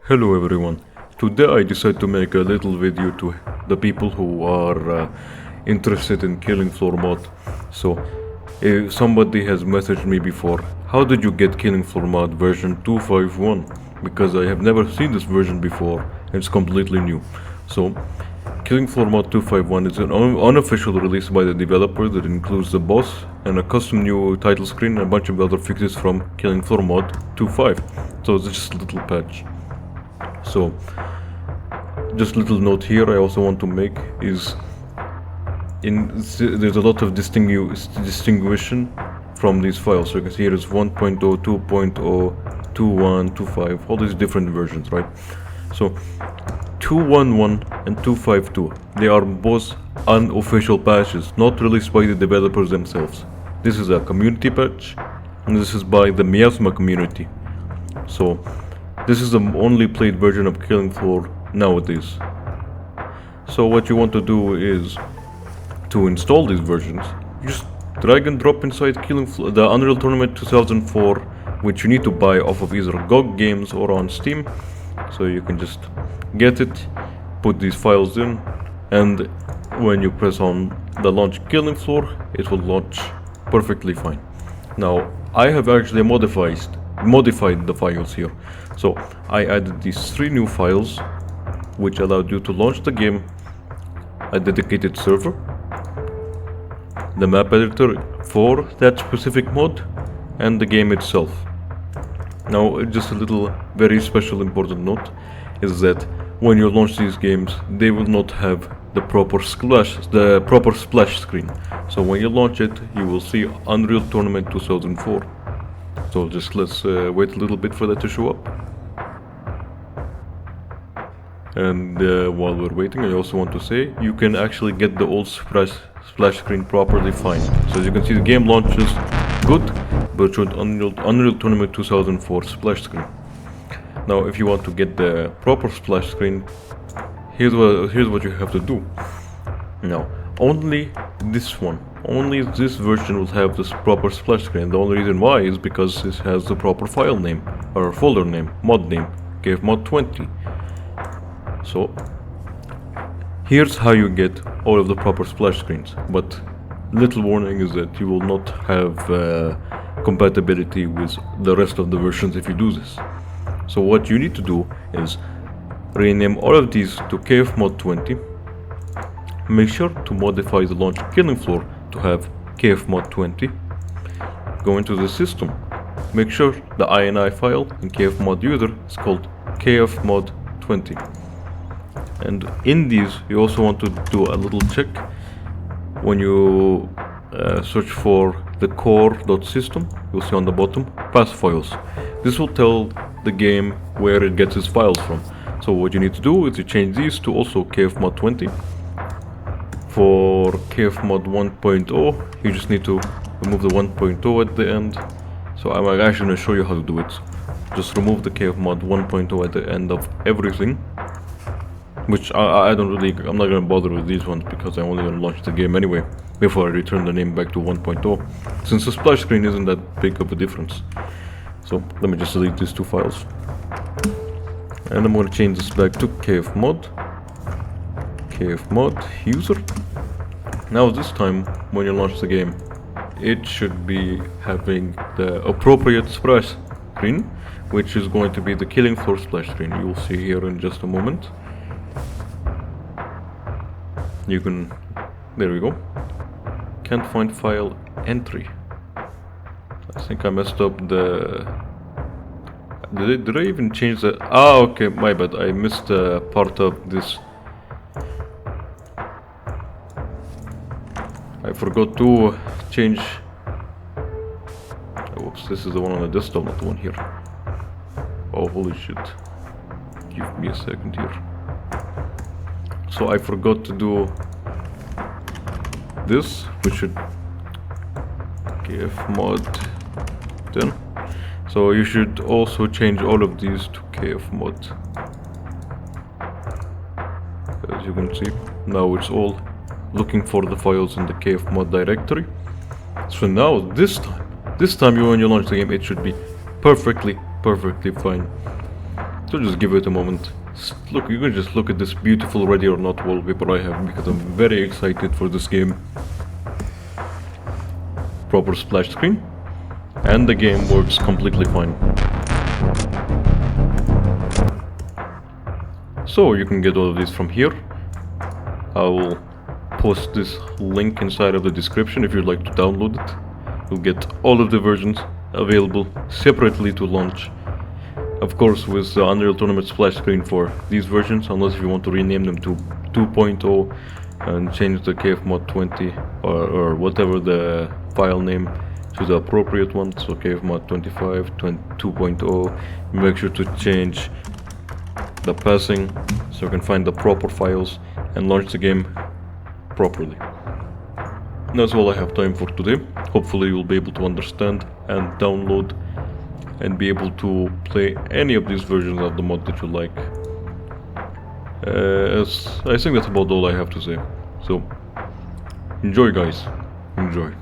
Hello everyone. Today I decided to make a little video to the people who are interested in Killing Floor mod. So, if somebody has messaged me before, how did you get Killing Floor mod version 251? Because I have never seen this version before, and it's completely new. So, Killing Floor mod 251 is an unofficial release by the developer that includes the boss and a custom new title screen and a bunch of other fixes from Killing Floor mod 25. So it's just a little patch. So, just a little note here I also want to make is there's a lot of distinguishing from these files. So you can see here is 1.0, 2.0, 2.1, 2.5, all these different versions, right? So 2.1.1 and 2.5.2, they are both unofficial patches, not released by the developers themselves. This is a community patch, and this is by the Miasma community. So this is the only played version of Killing Floor nowadays. So what you want to do is to install these versions, just drag and drop inside Killing Floor, the Unreal Tournament 2004, which you need to buy off of either GOG Games or on Steam. So you can just get it, put these files in, and when you press on the launch Killing Floor, it will launch perfectly fine. Now I have actually modified the files here. So I added these 3 new files which allowed you to launch the game, a dedicated server, the map editor for that specific mod, and the game itself. Now just a little very special important note is that when you launch these games, they will not have the proper splash screen. So when you launch it, you will see Unreal Tournament 2004. So just let's wait a little bit for that to show up. And while we're waiting, I also want to say you can actually get the old splash screen properly fine. So as you can see, the game launches good, but showed Unreal Tournament 2004 splash screen. Now if you want to get the proper splash screen, here's what you have to do. Now only this version will have this proper splash screen. The only reason why is because it has the proper file name or folder name, mod name, KFMod20. So here's how you get all of the proper splash screens, but little warning is that you will not have compatibility with the rest of the versions if you do this. So what you need to do is rename all of these to KFMod20. Make sure to modify the launch Killing Floor to have KFMod20. Go into the system. Make sure the INI file in KFMod user is called KFMod20. And in these, you also want to do a little check when you search for the core.system. You'll see on the bottom path files. This will tell the game where it gets its files from. So what you need to do is to change these to also KFMod20. For KFMod 1.0, you just need to remove the 1.0 at the end. So I'm actually going to show you how to do it. Just remove the KFMod 1.0 at the end of everything. Which I'm not going to bother with these ones because I'm only going to launch the game anyway before I return the name back to 1.0, since the splash screen isn't that big of a difference. So let me just delete these 2 files. And I'm going to change this back to KFMod user. Now this time when you launch the game, it should be having the appropriate splash screen, which is going to be the Killing Floor splash screen. You'll see here in just a moment. You can, there we go. Can't find file entry. I think I messed up the, did I even change the, okay, my bad, I missed part of this. I forgot to change, oops, this is the one on the desktop, not the one here. Oh, holy shit. Give me a second here. So I forgot to do this, which should KFMod 10. So you should also change all of these to KFMod. As you can see, now it's all looking for the files in the KFMod directory. So now this time when you launch the game, it should be perfectly fine. So just give it a moment. Look, you can just look at this beautiful Ready or Not wallpaper I have because I'm very excited for this game. Proper splash screen, and the game works completely fine. So you can get all of this from here. I will post this link inside of the description if you'd like to download it. You'll get all of the versions available separately to launch. Of course, with the Unreal Tournament splash screen for these versions, unless if you want to rename them to 2.0 and change the KFMod 20 or whatever the file name to the appropriate one, so KFMod 25, 2.0. Make sure to change the passing so you can find the proper files and launch the game properly. That's all I have time for today. Hopefully you'll be able to understand and download and be able to play any of these versions of the mod that you like. I think that's about all I have to say. So, enjoy guys, enjoy.